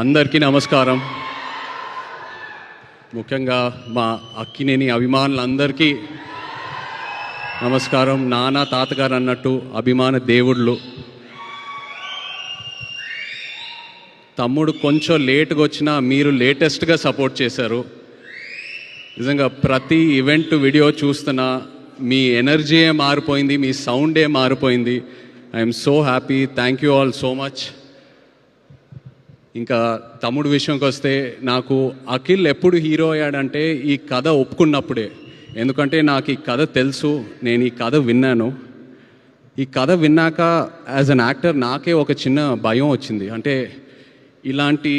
అందరికీ నమస్కారం. ముఖ్యంగా మా అక్కినేని అభిమానులందరికీ నమస్కారం. నాన్న తాతగారు అన్నట్టు అభిమాన దేవుళ్ళు. తమ్ముడు కొంచెం లేట్గా వచ్చినా మీరు లేటెస్ట్గా సపోర్ట్ చేశారు. నిజంగా ప్రతి ఈవెంట్ వీడియో చూస్తున్నా మీ ఎనర్జీయే మారిపోయింది, మీ సౌండే మారిపోయింది. I'm so happy. Thank you all so much. ఇంకా తమ్ముడు విషయంకి వస్తే, నాకు అఖిల్ ఎప్పుడు హీరో అయ్యాడంటే ఈ కథ ఒప్పుకున్నప్పుడే. ఎందుకంటే నాకు ఈ కథ తెలుసు, నేను ఈ కథ విన్నాను. ఈ కథ విన్నాక యాజ్ అన్ యాక్టర్ నాకే ఒక చిన్న భయం వచ్చింది. అంటే ఇలాంటి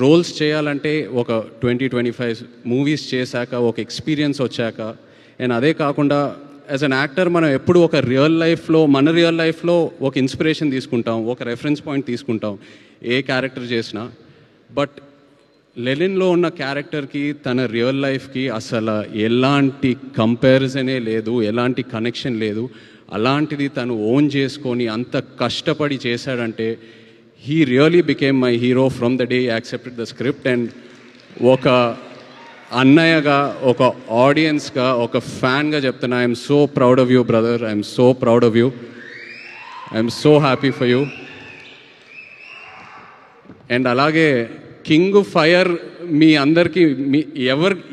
రోల్స్ చేయాలంటే ఒక 20-25 మూవీస్ చేశాక ఒక ఎక్స్పీరియన్స్ వచ్చాక, అండ్ అదే కాకుండా యాజ్ అన్ యాక్టర్ మనం ఎప్పుడు ఒక మన రియల్ లైఫ్లో ఒక ఇన్స్పిరేషన్ తీసుకుంటాం, ఒక రెఫరెన్స్ పాయింట్ తీసుకుంటాం ఏ క్యారెక్టర్ చేసినా. బట్ లెనిన్లో ఉన్న క్యారెక్టర్కి తన రియల్ లైఫ్కి అసలు ఎలాంటి కంపారిజనే లేదు, ఎలాంటి కనెక్షన్ లేదు. అలాంటిది తను ఓన్ చేసుకొని అంత కష్టపడి చేశాడంటే he really became my hero from the day he accepted the script. And ఒక అన్నయ్యగా, ఒక ఆడియన్స్గా, ఒక ఫ్యాన్గా చెప్తున్నా, I'm so proud of you brother. I'm so proud of you. I'm so happy for you. And అలాగే king fire మీ అందరికీ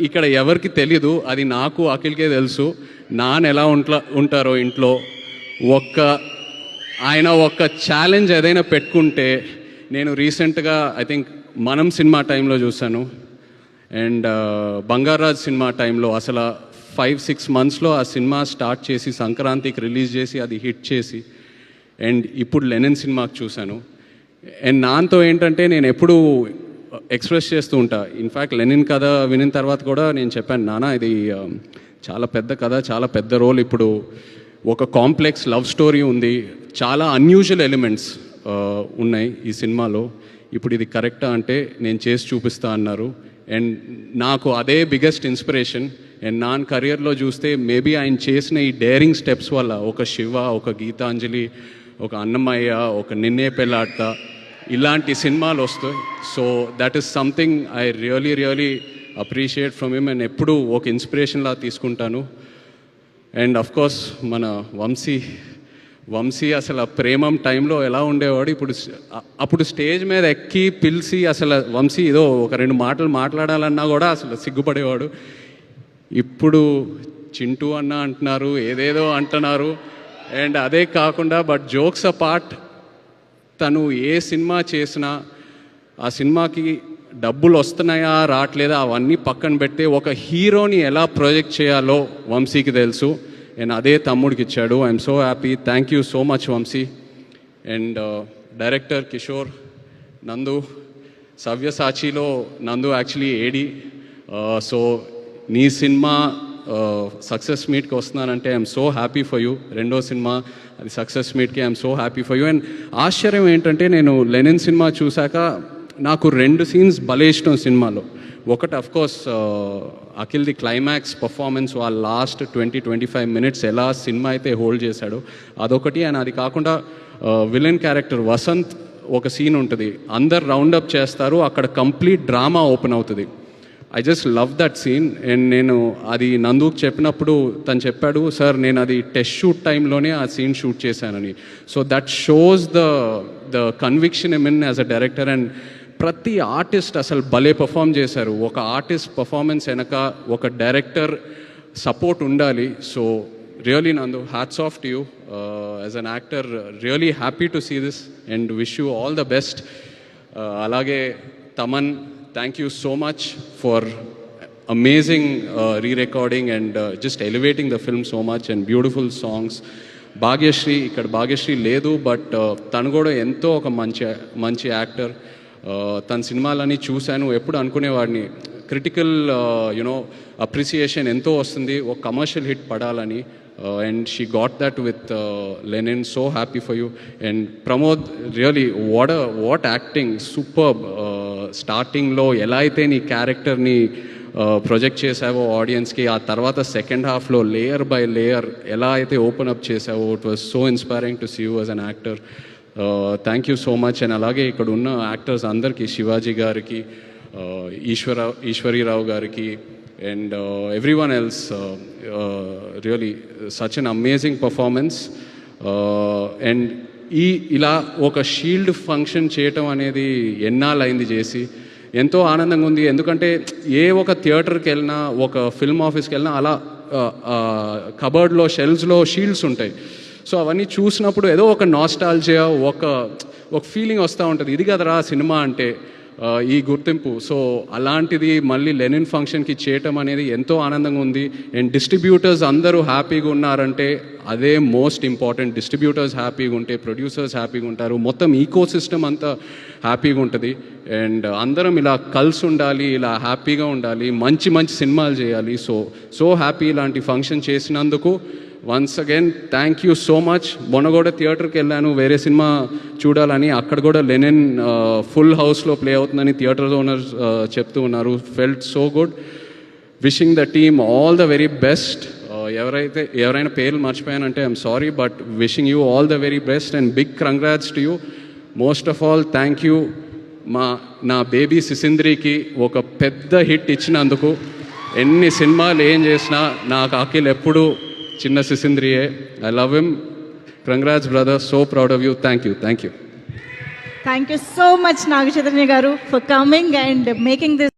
ఇక్కడ ఎవరికి తెలీదు, అది నాకు అఖిల్కే తెలుసు. నాన్న ఎలా ఉంటారో ఇంట్లో. ఆయన ఒక ఛాలెంజ్ ఏదైనా పెట్టుకుంటే, నేను రీసెంట్గా ఐ థింక్ మనం సినిమా టైంలో చూశాను, అండ్ బంగారాజ్ సినిమా టైంలో అసలు 5-6 మంత్స్లో ఆ సినిమా స్టార్ట్ చేసి సంక్రాంతికి రిలీజ్ చేసి అది హిట్ చేసి, అండ్ ఇప్పుడు లెనిన్ సినిమాకి చూశాను. అండ్ నాన్నతో ఏంటంటే నేను ఎప్పుడూ ఎక్స్ప్రెస్ చేస్తూ ఉంటా. ఇన్ఫ్యాక్ట్ లెనిన్ కథ వినిన తర్వాత కూడా నేను చెప్పాను, నాన్న ఇది చాలా పెద్ద కథ, చాలా పెద్ద రోల్. ఇప్పుడు ఒక కాంప్లెక్స్ లవ్ స్టోరీ ఉంది, చాలా అన్యూజువల్ ఎలిమెంట్స్ ఉన్నాయి ఈ సినిమాలో. ఇప్పుడు ఇది కరెక్టా అంటే నేను చేసి చూపిస్తా అన్నారు. అండ్ నాకు అదే బిగ్గెస్ట్ ఇన్స్పిరేషన్. అండ్ నా కెరియర్లో చూస్తే మేబీ ఆయన చేసిన ఈ డేరింగ్ స్టెప్స్ వల్ల ఒక శివ, ఒక గీతాంజలి, ఒక అన్నమయ్య, ఒక నిన్నే పెళ్ళాట, ఇలాంటి సినిమాలు వస్తాయి. So that is something I really appreciate from him. And ఎప్పుడూ ఒక ఇన్స్పిరేషన్లా తీసుకుంటాను. అండ్ అఫ్కోర్స్ మన వంశీ అసలు ప్రేమం టైంలో ఎలా ఉండేవాడు, అప్పుడు స్టేజ్ మీద ఎక్కి పిలిచి అసలు వంశీ ఏదో ఒక 2 మాటలు మాట్లాడాలన్నా కూడా అసలు సిగ్గుపడేవాడు. ఇప్పుడు చింటూ అన్న అంటున్నారు, ఏదేదో అంటున్నారు. అండ్ అదే కాకుండా బట్ జోక్స్ అపార్ట్, తను ఏ సినిమా చేసినా ఆ సినిమాకి డబ్బులు వస్తున్నాయా రావట్లేదా అవన్నీ పక్కన పెట్టి ఒక హీరోని ఎలా ప్రొజెక్ట్ చేయాలో వంశీకి తెలుసు. అండ్ అదే తమ్ముడికి ఇచ్చాడు. I'm so happy. Thank you so much Vamsi. And director Kishore, Nandu, సవ్యసాచిలో నందు యాక్చువల్లీ ఏడి. సో నీ సినిమా సక్సెస్ మీట్కి వస్తున్నానంటే I'm so happy for you. 2వ సినిమా అది సక్సెస్ మీట్కి I'm so happy for you. And ఆశ్చర్యం ఏంటంటే నేను లెనిన్ సినిమా చూశాక నాకు 2 సీన్స్ భలే ఇష్టం సినిమాలో. ఒకటి అఫ్కోర్స్ అఖిల్ది క్లైమాక్స్ పర్ఫార్మెన్స్, వాళ్ళ లాస్ట్ 20-25 మినిట్స్ ఎలా సినిమా అయితే హోల్డ్ చేశాడో అదొకటి. అండ్ అది కాకుండా విలన్ క్యారెక్టర్ వసంత్ ఒక సీన్ ఉంటుంది, అందరు రౌండప్ చేస్తారు, అక్కడ కంప్లీట్ డ్రామా ఓపెన్ అవుతుంది. I just love that scene. And నేను అది నందుకు చెప్పినప్పుడు తను చెప్పాడు, సార్ నేను అది టెస్ట్ షూట్ టైంలోనే ఆ సీన్ షూట్ చేశానని. So that shows the conviction in as a director. And ప్రతి ఆర్టిస్ట్ అసలు భలే పర్ఫామ్ చేశారు. ఒక ఆర్టిస్ట్ పర్ఫార్మెన్స్ వెనక ఒక డైరెక్టర్ సపోర్ట్ ఉండాలి. So really Nandu, hats off to you as an actor. Really happy to see this and wish you all the best. అలాగే Thaman, thank you so much for amazing re-recording and just elevating the film so much and beautiful songs. Bhagyashree, ఇక్కడ భాగ్యశ్రీ లేదు, but తను కూడా ఎంతో ఒక మంచి actor. తన సినిమాలని చూశాను, ఎప్పుడు అనుకునేవాడిని క్రిటికల్ అప్రిసియేషన్ ఎంతో వస్తుంది ఒక కమర్షియల్ హిట్ పడాలని. and she got that with Lenin. So happy for you. And Pramod, really what acting, superb. Starting లో ఎలా అయితే నీ క్యారెక్టర్ని ప్రొజెక్ట్ చేసావో ఆడియన్స్కి, ఆ తర్వాత సెకండ్ హాఫ్లో లేయర్ బై లేయర్ ఎలా అయితే ఓపెన్ అప్ చేసావో, it was so inspiring to see you as an actor. Thank you so much. And అలాగే ఇక్కడ ఉన్న యాక్టర్స్ అందరికీ, శివాజీ గారికి, ఈశ్వరీరావు గారికి, and everyone else, really such an amazing performance. And ఇలా ఒక షీల్డ్ ఫంక్షన్ చేయటం అనేది ఎన్నాళ్ళైంది చేసి, ఎంతో ఆనందంగా ఉంది. ఎందుకంటే ఏ ఒక థియేటర్కి వెళ్ళినా, ఒక ఫిల్మ్ ఆఫీస్కి వెళ్ళినా అలా కబర్డ్లో షెల్ఫ్స్లో షీల్డ్స్ ఉంటాయి. సో అవన్నీ చూసినప్పుడు ఏదో ఒక నాస్టాల్జియా, ఒక ఫీలింగ్ వస్తూ ఉంటుంది, ఇది కదరా సినిమా అంటే, ఈ గుర్తింపు. సో అలాంటిది మళ్ళీ లెనిన్ ఫంక్షన్కి చేయటం అనేది ఎంతో ఆనందంగా ఉంది. అండ్ డిస్ట్రిబ్యూటర్స్ అందరూ హ్యాపీగా ఉన్నారంటే అదే మోస్ట్ ఇంపార్టెంట్. డిస్ట్రిబ్యూటర్స్ హ్యాపీగా ఉంటే ప్రొడ్యూసర్స్ హ్యాపీగా ఉంటారు, మొత్తం ఈకో సిస్టమ్ అంతా హ్యాపీగా ఉంటుంది. అండ్ అందరం ఇలా కలిసి ఉండాలి, ఇలా హ్యాపీగా ఉండాలి, మంచి మంచి సినిమాలు చేయాలి. సో హ్యాపీ ఇలాంటి ఫంక్షన్ చేసినందుకు. Once again thank you so much. మొన్న కూడా థియేటర్కి వెళ్ళాను వేరే సినిమా చూడాలని, అక్కడ కూడా లెనిన్ ఫుల్ హౌస్లో ప్లే అవుతుందని థియేటర్ ఓనర్స్ చెప్తూ ఉన్నారు. Felt so good. Wishing the team all the very best. ఎవరైనా పేర్లు మర్చిపోయానంటే I'm sorry, but wishing you all the very best and big congrats to you. Most of all thank you నా baby సిసింద్రికి ఒక పెద్ద hit ఇచ్చినందుకు. ఎన్ని సినిమాలు ఏం చేసినా నాకు అఖిల్ ఎప్పుడు చిన్న సిసింద్రియే. I love him. Congrats brother, so proud of you. Thank you. Thank you so much, Naga Chaitanya garu, for coming and making this